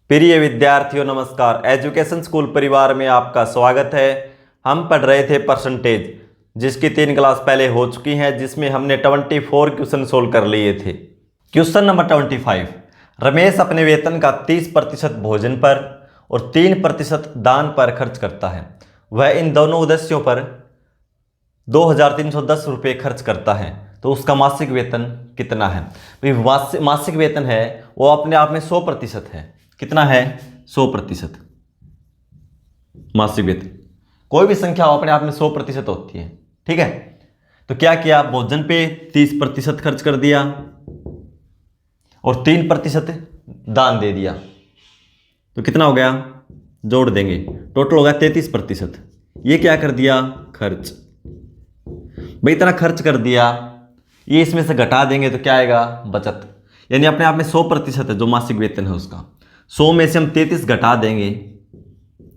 प्रिय विद्यार्थियों नमस्कार। एजुकेशन स्कूल परिवार में आपका स्वागत है। हम पढ़ रहे थे परसेंटेज, जिसकी 3 क्लास पहले हो चुकी हैं, जिसमें हमने 24 क्वेश्चन सोल्व कर लिए थे। क्वेश्चन नंबर 25, रमेश अपने वेतन का 30% भोजन पर और 3% दान पर खर्च करता है। वह इन दोनों उद्देश्यों पर 2310 रुपये खर्च करता है, तो उसका मासिक वेतन कितना है? भाई मासिक वेतन है वो अपने आप में 100% है। कितना है? 100% मासिक वेतन। कोई भी संख्या अपने आप में 100% होती है, ठीक है। तो क्या किया, भोजन पे 30% खर्च कर दिया और 3% दान दे दिया, तो कितना हो गया? जोड़ देंगे, टोटल हो गया 33%। ये क्या कर दिया? खर्च। भाई इतना खर्च कर दिया, ये इसमें से घटा देंगे तो क्या आएगा? बचत। यानी अपने आप में 100% है जो मासिक वेतन है उसका। 100 में से हम 33 घटा देंगे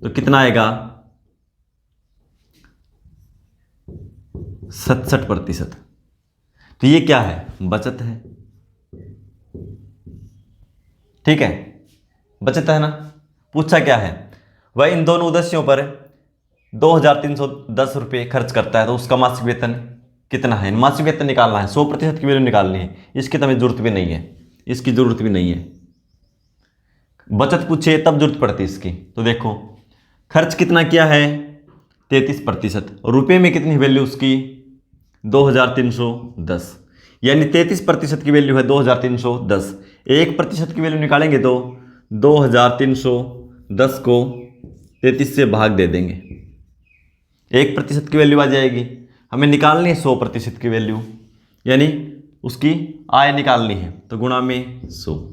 तो कितना आएगा? 67%। तो ये क्या है? बचत है, ठीक है। बचत है ना। पूछा क्या है? वह इन दोनों उद्देश्यों पर 2310 रुपये खर्च करता है, तो उसका मासिक वेतन कितना है? मासिक वेतन निकालना है, 100% की वैल्यू निकालनी है। इसकी तो हमें जरूरत भी नहीं है, इसकी जरूरत भी नहीं है। बचत पूछे तब जरूरत पड़ती है इसकी। तो देखो खर्च कितना किया है? 33%। और रुपये में कितनी वैल्यू उसकी? 2310। यानी 33% की वैल्यू है 2310। 1% की वैल्यू निकालेंगे तो 2310 को 33 से भाग दे देंगे, 1% की वैल्यू आ जाएगी। हमें निकालनी है 100% की वैल्यू, यानी उसकी आय निकालनी है, तो गुणा में 100।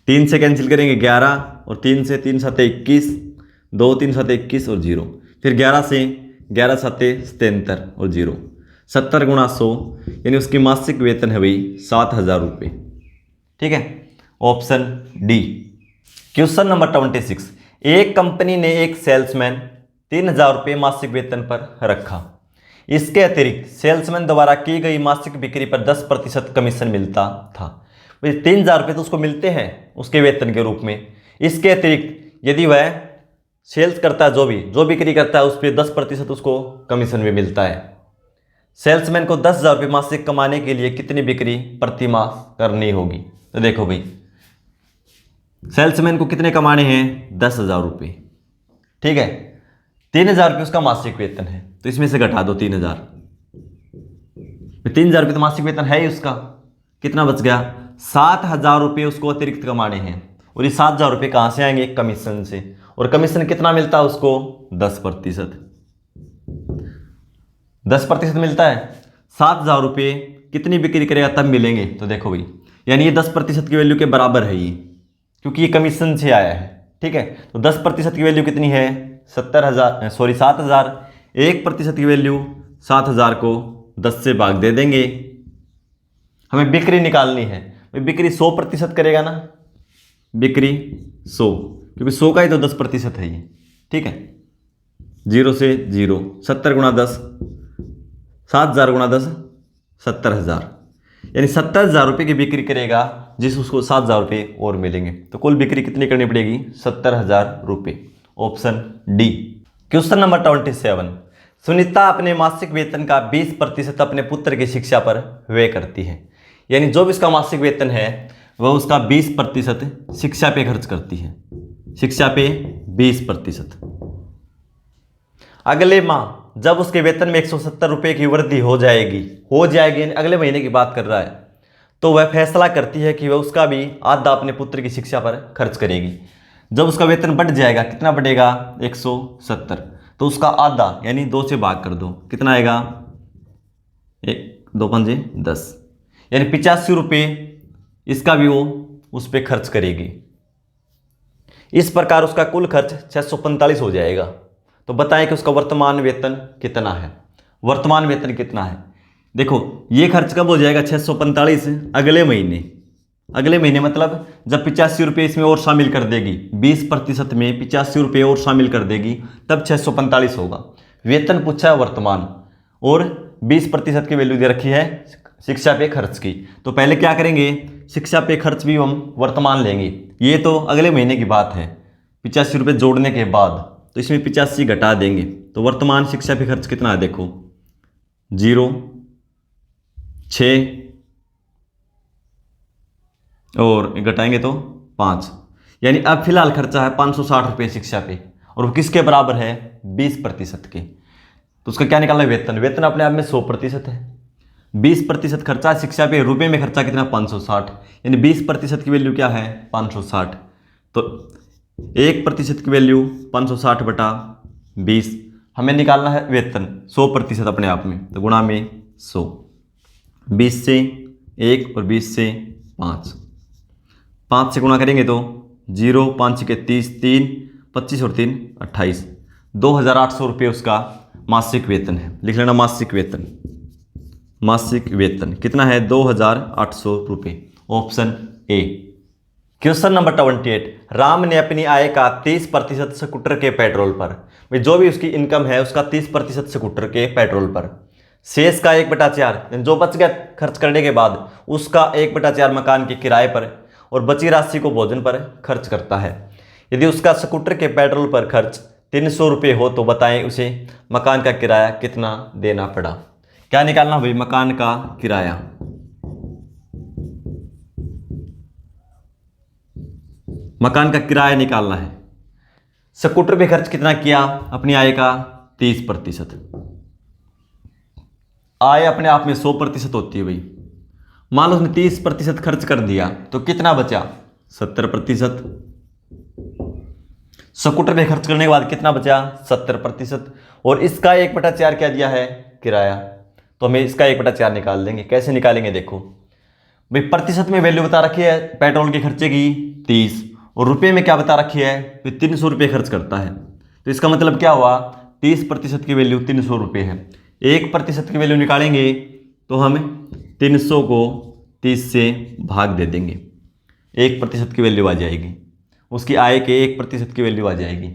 3 से कैंसिल करेंगे 11 और 3 से 3 7 21, 2 3 7 21 और 0। फिर 11 से 11 7 77 और 0। 70 गुणा 100, यानी उसकी मासिक वेतन है भाई 7000 रुपये, ठीक है। Option D. क्वेश्चन नंबर 26, एक कंपनी ने एक सेल्समैन 3000 रुपये मासिक वेतन पर रखा। इसके अतिरिक्त सेल्समैन द्वारा की गई मासिक बिक्री पर 10% कमीशन मिलता था। 3000 रुपये तो उसको मिलते हैं उसके वेतन के रूप में। इसके अतिरिक्त यदि वह सेल्स करता है, जो बिक्री करता है, उस पर 10% उसको कमीशन भी मिलता है। सेल्समैन को 10,000 रुपये मासिक कमाने के लिए कितनी बिक्री प्रति माह करनी होगी? तो देखो भाई, सेल्समैन को कितने कमाने हैं? 10,000 रुपये, ठीक है। 3,000 रुपये उसका मासिक वेतन है, तो इसमें से घटा दो 3,000। 3,000 रुपये तो मासिक वेतन है ही उसका। कितना बच गया? 7,000 रुपये उसको अतिरिक्त कमाने हैं। और ये 7,000 रुपये कहाँ से आएंगे? कमीशन से। और कमीशन कितना मिलता है उसको? 10%। 10% मिलता है। 7,000 रुपये कितनी बिक्री करेगा तब मिलेंगे? तो देखो भाई, यानी ये 10% की वैल्यू के बराबर है ये, क्योंकि ये कमीशन से आया है, ठीक है। तो 10% की वैल्यू कितनी है? 7,000। 1% की वैल्यू 7,000 को 10 से भाग दे देंगे। हमें बिक्री निकालनी है। बिक्री 100% करेगा ना, बिक्री 100, क्योंकि 100 का ही तो 10% है ये, ठीक है। 0 से 0, 70 गुणा 10, 7,000 गुणा 10, 70,000। यानी 70,000 रुपये की बिक्री करेगा, जिस उसको 7,000 रुपये और मिलेंगे। तो कुल बिक्री कितनी करनी पड़ेगी? 70,000 रुपये। Option D. Question number 27, Sunita अपने मासिक वेतन का 20% अपने पुत्र की शिक्षा पर व्यय करती है। यानी जो भी उसका मासिक वेतन है वह उसका 20% शिक्षा पे खर्च करती है। शिक्षा पे 20%। अगले माह जब उसके वेतन में 170 रुपये की वृद्धि हो जाएगी, यानी अगले महीने की बात कर रहा है, तो वह फैसला करती है कि वह उसका भी आधा अपने पुत्र की शिक्षा पर खर्च करेगी। जब उसका वेतन बढ़ जाएगा, कितना बढ़ेगा? 170, तो उसका आधा यानी 2 से भाग कर दो, कितना आएगा? 1 2 5 10, यानी 85 रुपये इसका भी वो उस पर खर्च करेगी। इस प्रकार उसका कुल खर्च 645 हो जाएगा। तो बताएं कि उसका वर्तमान वेतन कितना है? वर्तमान वेतन कितना है? देखो ये खर्च कब हो जाएगा? 645 अगले महीने मतलब जब 85 रुपये इसमें और शामिल कर देगी, 20% में 85 रुपये और शामिल कर देगी, तब 645 होगा। वेतन पूछा है वर्तमान, और 20% की वैल्यू दे रखी है शिक्षा पे खर्च की। तो पहले क्या करेंगे? शिक्षा पे खर्च भी हम वर्तमान लेंगे, ये तो अगले महीने की बात है, 85 रुपये जोड़ने के बाद, तो इसमें 85 घटा देंगे तो वर्तमान शिक्षा पे खर्च कितना है देखो, 0, 6 और घटाएंगे तो 5, यानी अब फिलहाल खर्चा है 560 रुपये शिक्षा पे, और वो किसके बराबर है, 20% के। तो उसका क्या निकालना है, वेतन। वेतन अपने आप में 100% है, 20% खर्चा शिक्षा पे, रुपए में खर्चा कितना, 560, यानी 20% की वैल्यू क्या है, 560। तो 1% की वैल्यू 560 बटा 20, हमें निकालना है वेतन 100% अपने आप में, तो गुणा में 100, 20 से 1 और 20 से 5, 5 से गुणा करेंगे तो 0, 5 के 30, 3, 25 और 3 28, 2800 रुपये उसका मासिक वेतन है। लिख लेना मासिक वेतन, मासिक वेतन कितना है, 2800 रुपये, option A. Question number 28, Ram ने अपनी आय का 30% स्कूटर के पेट्रोल पर, भाई जो भी उसकी इनकम है उसका 30% स्कूटर के पेट्रोल पर, शेष का 1/4 जो बच गया खर्च करने के बाद उसका 1/4 मकान के किराए पर और बची राशि को भोजन पर खर्च करता है। यदि उसका स्कूटर के पेट्रोल पर खर्च 300 रुपये हो तो बताएं उसे मकान का किराया कितना देना पड़ा। क्या निकालना भाई, मकान का किराया। मकान का किराया निकालना है। स्कूटर पे खर्च कितना किया, अपनी आय का 30%। आय अपने आप में 100% होती है भाई। मान लो उसने 30% खर्च कर दिया तो कितना बचा, 70%। स्कूटर पे खर्च करने के बाद कितना बचा, 70%। और इसका 1/4 क्या दिया है, किराया, तो हमें इसका 1/4 निकाल देंगे। कैसे निकालेंगे देखो भाई, प्रतिशत में वैल्यू बता रखी है पेट्रोल के खर्चे की 30, और रुपये में क्या बता रखी है, 300 रुपये खर्च करता है। तो इसका मतलब क्या हुआ, 30% की वैल्यू 300 रुपये है। 1% की वैल्यू निकालेंगे तो हम 300 को 30 से भाग दे देंगे, 1% की वैल्यू आ जाएगी, उसकी आय के 1% की वैल्यू आ जाएगी।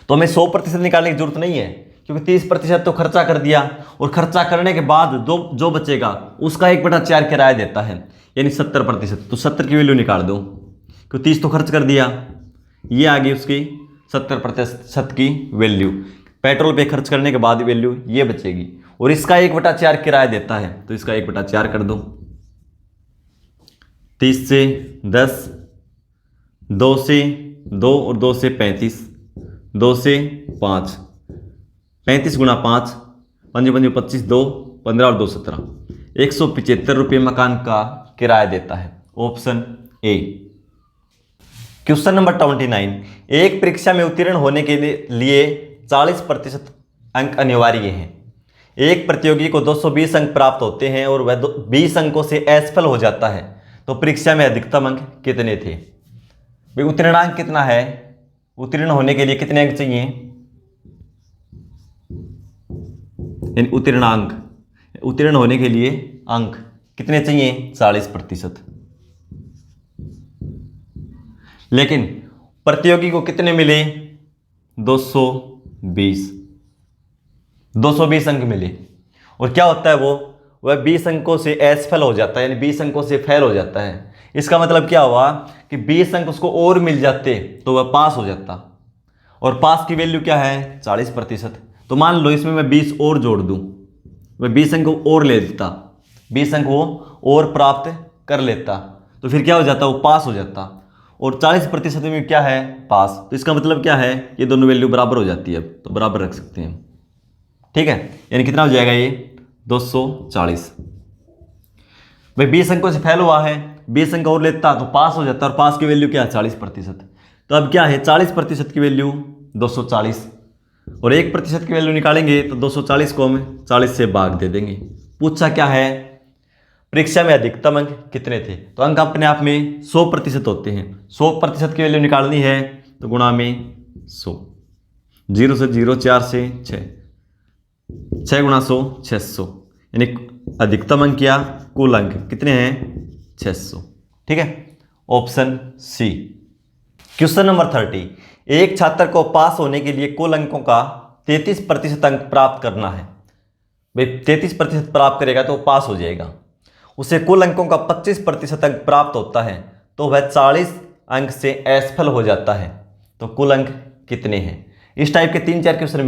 तो हमें 100% निकालने की जरूरत नहीं है, क्योंकि 30% तो खर्चा कर दिया, और खर्चा करने के बाद जो बचेगा उसका 1/4 किराया देता है, यानी 70%। तो 70 की वैल्यू निकाल दो, क्योंकि 30 तो खर्च कर दिया, ये आ गई उसकी 70% की वैल्यू। पेट्रोल पे खर्च करने के बाद वैल्यू ये बचेगी, और इसका 1/4 किराया देता है, तो इसका 1/4 कर दो। 30 से 10, 2 से 2 और 2 से 35, 2 से 5, 35 गुणा 5, 5 5 25, 2 15 और 2 17, 175 रुपये मकान का किराया देता है, ऑप्शन ए। क्वेश्चन नंबर 29, एक परीक्षा में उत्तीर्ण होने के लिए 40% अंक अनिवार्य हैं। एक प्रतियोगी को 220 अंक प्राप्त होते हैं और वह 20 अंकों से असफल हो जाता है, तो परीक्षा में अधिकतम अंक कितने थे। भाई उत्तीर्णांक कितना है, उत्तीर्ण होने के लिए कितने अंक चाहिए, यानी उत्तीर्णांक, उत्तीर्ण होने के लिए अंक कितने चाहिए, 40%। लेकिन प्रतियोगी को कितने मिले, 220 अंक मिले। और क्या होता है वह 20 अंकों से असफल हो जाता है, यानी 20 अंकों से फेल हो जाता है। इसका मतलब क्या हुआ कि 20 अंक उसको और मिल जाते तो वह पास हो जाता, और पास की वैल्यू क्या है, 40%। तो मान लो इसमें मैं 20 और जोड़ दूं, वह 20 अंक और ले लेता, 20 अंक वो और प्राप्त कर लेता, तो फिर क्या हो जाता, वो पास हो जाता। और 40% में क्या है, पास। तो इसका मतलब क्या है, ये दोनों वैल्यू बराबर हो जाती है, अब तो बराबर रख सकते हैं, ठीक है। यानी कितना हो जाएगा ये, 240। भाई 20 अंकों से फेल हुआ है, 20 अंक और लेता तो पास हो जाता, और पास की वैल्यू क्या है, 40%। तो अब क्या है, 40% की वैल्यू 240, और 1% की वैल्यू निकालेंगे तो 240 को हम 40 से भाग दे देंगे। पूछा क्या है, परीक्षा में अधिकतम अंक कितने थे। तो अंक अपने आप में 100% होते हैं, 100% की वैल्यू निकालनी है तो गुणा में 100, 0 से 0, 4 से 6, 6 गुणा 100, 600, यानी अधिकतम अंक या कुल अंक कितने हैं, 600, ठीक है, ऑप्शन सी। क्वेश्चन नंबर 30, एक छात्र को पास होने के लिए कुल अंकों का 33% अंक प्राप्त करना है। भाई 33% प्राप्त करेगा तो पास हो जाएगा। उसे कुल अंकों का 25% अंक प्राप्त होता है तो वह 40 अंक से असफल हो जाता है तो कुल अंक कितने हैं। इस टाइप के 3-4 क्वेश्चन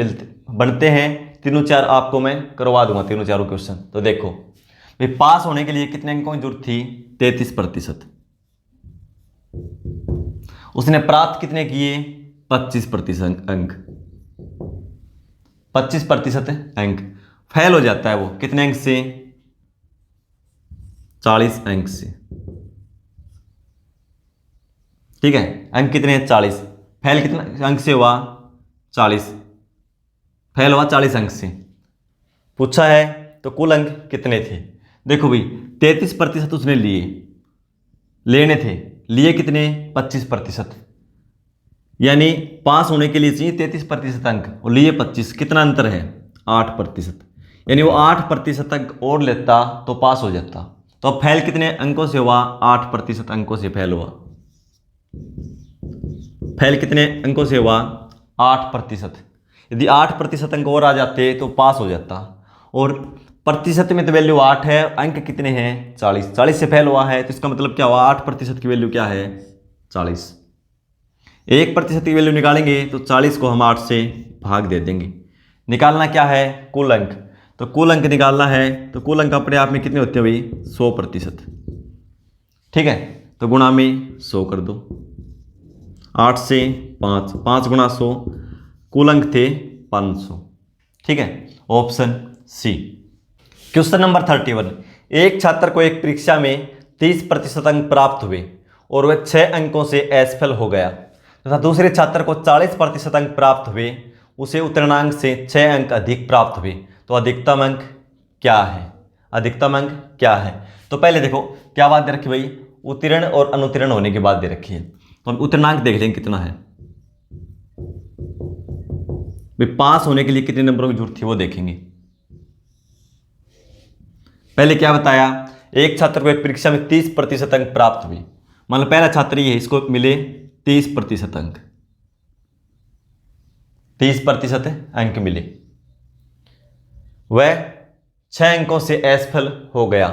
बनते हैं। तीनों चार आपको मैं करवा दूंगा, तीनों चारों क्वेश्चन। तो देखो भाई, पास होने के लिए कितने अंकों की जरूरत थी, 33%। उसने प्राप्त कितने किए, 25% अंक। 25% अंक। फेल हो जाता है वो कितने अंक से, 40 अंक से। ठीक है, अंक कितने हैं, 40। फेल कितना अंक से हुआ, 40। फेल हुआ 40 अंक से। पूछा है तो कुल अंक कितने थे। देखो भाई, 33% उसने लेने थे, लिए कितने, 25%। यानी पास होने के लिए चाहिए 33% अंक और लिए 25। कितना अंतर है, 8%। यानी वो 8% अंक और लेता तो पास हो जाता। तो अब फेल कितने अंकों से हुआ, 8% अंकों से फेल हुआ। फेल कितने अंकों से हुआ, 8%। यदि 8% अंक और आ जाते तो पास हो जाता। और प्रतिशत में तो वैल्यू 8 है, अंक कितने हैं, 40। 40 से फेल हुआ है तो इसका मतलब क्या हुआ, 8% की वैल्यू क्या है, 40। 1% की वैल्यू निकालेंगे तो 40 को हम 8 से भाग दे देंगे। निकालना क्या है, कुल अंक। तो कुल अंक निकालना है तो कुल अंक अपने आप में कितने होते हैं भाई, 100%। ठीक है, तो गुणा में 100 कर दो। 8 से 5, 5 गुणा 100, कुल अंक थे 500। ठीक है, ऑप्शन सी। Question number 31। एक छात्र को एक परीक्षा में 30% अंक प्राप्त हुए और वह 6 अंकों से असफल हो गया तथा दूसरे छात्र को 40% अंक प्राप्त हुए, उसे उत्तीर्णांक से 6 अंक अधिक प्राप्त हुए, तो अधिकतम अंक क्या है। अधिकतम अंक क्या है, तो पहले देखो क्या बात दे रखी भाई, उत्तीर्ण और अनुत्तीर्ण होने की बात दे रखी है। तो हम उत्तीर्णांक देख लेंगे कितना है भाई, पास होने के लिए कितने नंबरों की जरूरत थी वो देखेंगे। पहले क्या बताया, एक छात्र को एक परीक्षा में 30% अंक प्राप्त हुए। मान लो पहला छात्र ये है, इसको मिले 30% अंक। 30% अंक मिले, वह 6 अंकों से असफल हो गया।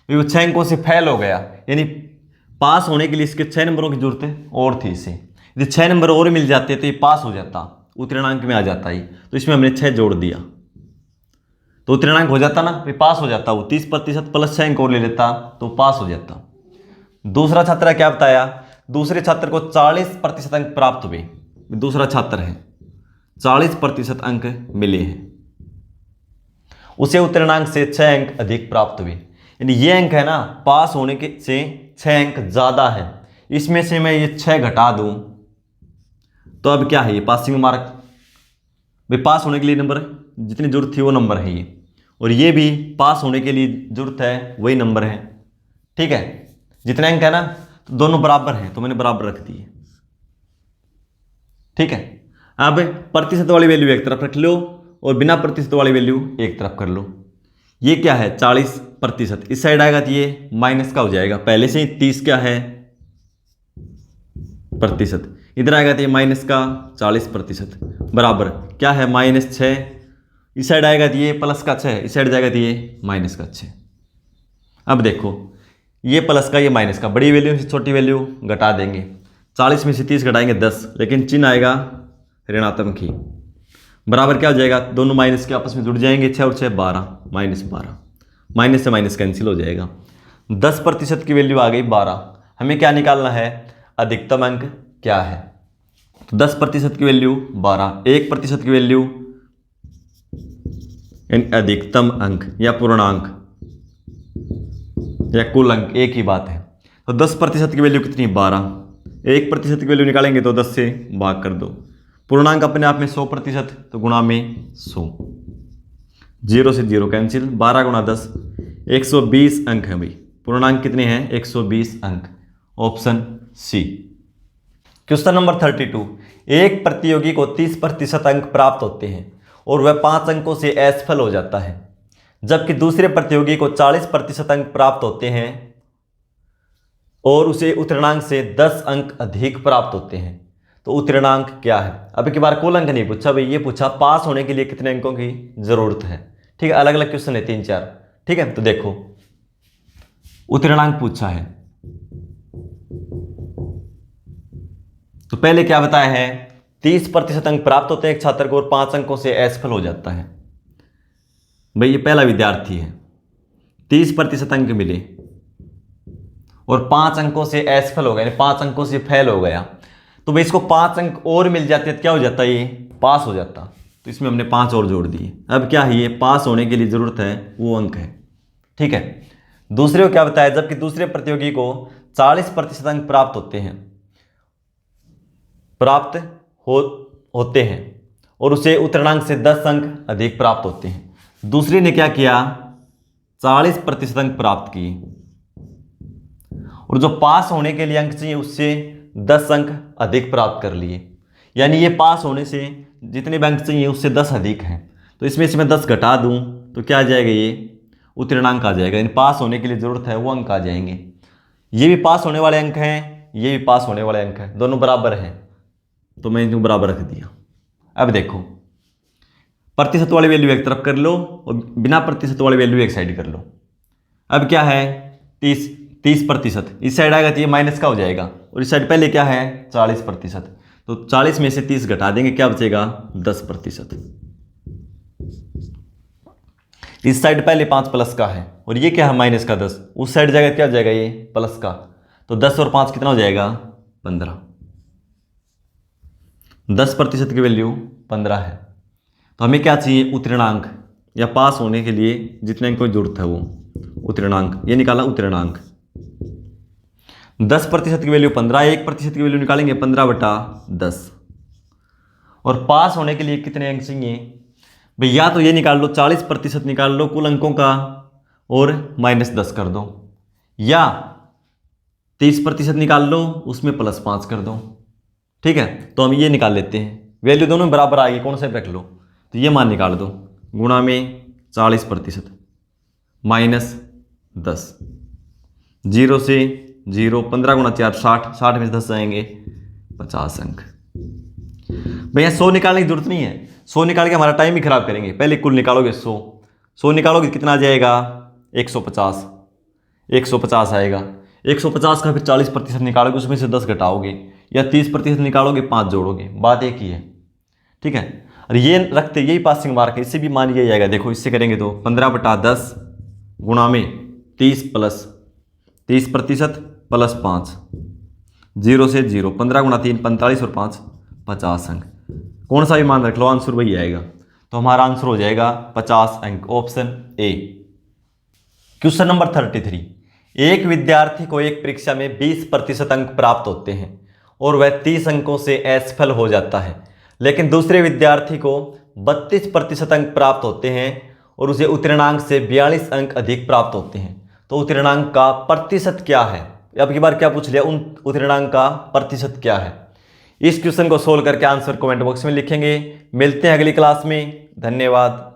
वो 6 अंकों से फेल हो गया, यानी पास होने के लिए इसके 6 नंबरों की जरूरत और थी इसे। यदि 6 नंबर और मिल जाते तो ये पास हो जाता, उत्तीर्णांक में आ जाता ही। तो इसमें हमने 6 जोड़ दिया तो उत्तीर्णांक हो जाता ना, फिर पास हो जाता। वो 30% प्लस 6 अंक और ले लेता तो पास हो जाता। दूसरा छात्र क्या बताया, दूसरे छात्र को 40% अंक प्राप्त हुए। दूसरा छात्र है, 40% अंक मिले हैं, उसे उत्तीर्णांक से 6 अंक अधिक प्राप्त हुए। यानी ये अंक है ना, पास होने के से 6 अंक ज्यादा है। इसमें से मैं ये 6 घटा दूं तो अब क्या है, ये पासिंग मार्क। भाई पास होने के लिए नंबर जितनी जरूरत थी वो नंबर है ये, और ये भी पास होने के लिए जरूरत है वही नंबर है। ठीक है, जितने अंक है ना, तो दोनों बराबर हैं तो मैंने बराबर रख दिए। ठीक है, अब प्रतिशत वाली वैल्यू एक तरफ रख लो और बिना प्रतिशत वाली वैल्यू एक तरफ कर लो। ये क्या है, 40%। इस साइड आएगा तो ये माइनस का हो जाएगा, पहले से ही 30 क्या है, प्रतिशत। इधर आएगा तो ये माइनस का 40% बराबर क्या है, -6। इस साइड आएगा तो ये प्लस का 6, इस साइड जाएगा तो ये माइनस का 6। अब देखो ये प्लस का ये माइनस का, बड़ी वैल्यू से छोटी वैल्यू घटा देंगे। 40 में से 30 घटाएंगे 10, लेकिन चिन्ह आएगा ऋणात्मक ही। बराबर क्या हो जाएगा, दोनों माइनस के आपस में जुड़ जाएंगे, 6 और 6 12, -12। माइनस से माइनस कैंसिल हो जाएगा। 10% की वैल्यू आ गई 12। हमें क्या निकालना है, अधिकतम अंक क्या है। तो 10% की वैल्यू 12, 1% की वैल्यू अधिकतम अंक या पूर्णांक या कुल अंक एक ही बात है। तो 10% की वैल्यू कितनी, 12। 1% की वैल्यू निकालेंगे तो 10 से भाग कर दो। पूर्णांक अपने आप में 100%, तो गुणा में 100, 0 से 0 कैंसिल, 12 गुणा 10, 120 अंक है भाई। पूर्णांक कितने हैं, 120 अंक। Option C. Question number 32। एक प्रतियोगी को 30% अंक प्राप्त होते हैं और वह 5 अंकों से असफल हो जाता है, जबकि दूसरे प्रतियोगी को 40% अंक प्राप्त होते हैं और उसे उत्तीर्णांक से 10 अंक अधिक प्राप्त होते हैं, तो उत्तीर्णांक क्या है। अब की बार कुल अंक नहीं पूछा भाई, ये पूछा पास होने के लिए कितने अंकों की जरूरत है। ठीक है, अलग अलग क्वेश्चन है 3-4। ठीक है, तो देखो उत्तीर्णांक पूछा है, तो पहले क्या बताया है, 30% अंक प्राप्त होते हैं एक छात्र को और 5 अंकों से असफल हो जाता है। भाई ये पहला विद्यार्थी है, 30% अंक मिले और 5 अंकों से असफल हो गया, यानी 5 अंकों से फेल हो गया। तो भाई इसको 5 अंक और मिल जाते हैं, क्या हो जाता है, ये पास हो जाता। तो इसमें हमने 5 और जोड़ दिए। अब क्या है, ये पास होने के लिए जरूरत है वो अंक है, ठीक है। दूसरे को क्या बताया, जबकि दूसरे प्रतियोगी को 40% अंक प्राप्त होते हैं, होते हैं और उसे उत्तीर्णांक से 10 अंक अधिक प्राप्त होते हैं। दूसरे ने क्या किया, 40% अंक प्राप्त किए और जो पास होने के लिए अंक चाहिए उससे 10 अंक अधिक प्राप्त कर लिए। यानी ये पास होने से जितने भी अंक चाहिए उससे 10 अधिक हैं। तो इसमें से मैं 10 घटा दूं तो क्या आ जाएगा, ये उत्तीर्णांक आ जाएगा। यानी पास होने के लिए ज़रूरत है वो अंक आ जाएंगे। ये भी पास होने वाले अंक हैं, ये भी पास होने वाले अंक हैं, दोनों बराबर हैं, तो मैं इनको बराबर रख दिया। अब देखो, प्रतिशत वाली वैल्यू एक तरफ कर लो और बिना प्रतिशत वाली वैल्यू एक साइड कर लो। अब क्या है, 30%, इस साइड आएगा तो ये माइनस का हो जाएगा और इस साइड पहले क्या है 40%। तो 40 में से 30 घटा देंगे, क्या बचेगा 10%। इस साइड पहले 5 प्लस का है और ये क्या है माइनस का 10, उस साइड जाएगा क्या हो जाएगा ये प्लस का। तो 10 और 5 कितना हो जाएगा 15। 10% की वैल्यू 15 है। तो हमें क्या चाहिए, उत्तीर्णांक, या पास होने के लिए जितने अंकों की जरूरत है वो उत्तीर्णांक, ये निकाला उत्तीर्णांक। 10% की वैल्यू 15, 1% की वैल्यू निकालेंगे 15/10। और पास होने के लिए कितने अंक चाहिए भाई, या तो ये निकाल लो 40% निकाल लो कुल अंकों का और -10 कर दो, या 30% निकाल लो उसमें +5 कर दो, ठीक है। तो हम ये निकाल लेते हैं, वैल्यू दोनों बराबर आएगी, कौन सा भी रख लो। तो ये मान निकाल दो, गुणा में 40% -10, 0 से 0, 15 × 4 60, 60 में से 10 जाएंगे 50 अंक। भैया 100 निकालने की जरूरत नहीं है, 100 निकाल के हमारा टाइम ही खराब करेंगे। पहले कुल निकालोगे 100 निकालोगे कितना आ जाएगा 150 आएगा। 150 का फिर 40% निकालोगे, उसमें से 10 घटाओगे, या 30% निकालोगे 5 जोड़ोगे, बात एक ही है, ठीक है। और ये रखते यही पासिंग मार्क है, इससे भी मान लिया जाएगा। देखो इससे करेंगे तो 15/10 गुणा में 30% प्लस 5, 0 से 0, 15 × 3 45 और 5 50 अंक। कौन सा भी मान रख लो आंसर वही आएगा। तो हमारा आंसर हो जाएगा 50 अंक, ऑप्शन ए। क्वेश्चन नंबर 33, एक विद्यार्थी को एक परीक्षा में 20% अंक प्राप्त होते हैं और वह 30 अंकों से असफल हो जाता है, लेकिन दूसरे विद्यार्थी को 32% अंक प्राप्त होते हैं और उसे उत्तीर्णांक से 42 अंक अधिक प्राप्त होते हैं। तो उत्तीर्णांक का प्रतिशत क्या है, अब की बार क्या पूछ लिया, उन उत्तीर्णांक का प्रतिशत क्या है। इस क्वेश्चन को सोल्व करके आंसर कमेंट बॉक्स में लिखेंगे। मिलते हैं अगली क्लास में, धन्यवाद।